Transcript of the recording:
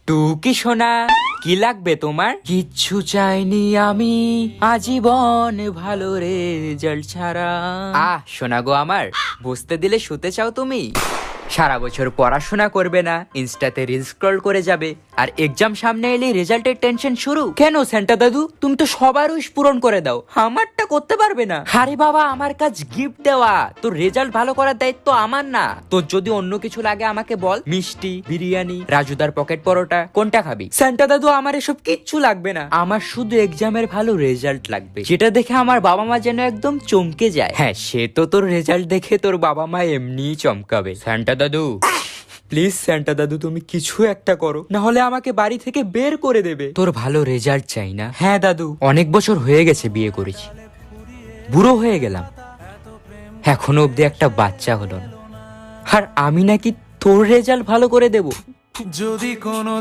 টুকি সোনা, কি লাগবে তোমার? কিচ্ছু চাইনি আমি আজীবন ভালো রেজাল্ট ছাড়া। সোনা গো আমার, বুঝতে দিলে শুতে চাও তুমি? সারা বছর পড়াশোনা করবে না, ইনস্টাতে রিল স্ক্রল করে যাবে, আর এক্সাম সামনে এলে রেজাল্টের টেনশন শুরু। কেন সেন্টা দাদু, তুমি তো সবার উইশ পূরণ করে দাও, আমারটা করতে পারবে না? আরে বাবা, আমার কাজ গিফট দেওয়া, তোর রেজাল্ট ভালো করার দায়িত্ব আমার না। তোর যদি অন্য কিছু লাগে আমাকে বল, মিষ্টি, বিরিয়ানি, রাজুদার পকেট পরোটা, কোনটা খাবি? সেন্টা দাদু, আমার এসব কিচ্ছু লাগবে না, আমার শুধু এক্সামের ভালো রেজাল্ট লাগবে, যেটা দেখে আমার বাবা মা যেন একদম চমকে যায়। হ্যাঁ, সে তো তোর রেজাল্ট দেখে তোর বাবা মা এমনিই চমকাবে। সেন্টা দাদু প্লিজ, সেন্টা দাদু তুমি কিছু একটা করো, না হলে আমাকে বাড়ি থেকে বের করে দেবে। তোর ভালো রেজাল্ট চাই না? হ্যাঁ দাদু, অনেক বছর হয়ে গেছে বিয়ে করেছি, বুড়ো হয়ে গেলাম, এখনো অব্দি একটা বাচ্চা হলো না, আর আমি নাকি তোর রেজাল্ট ভালো করে দেব? যদি কোনো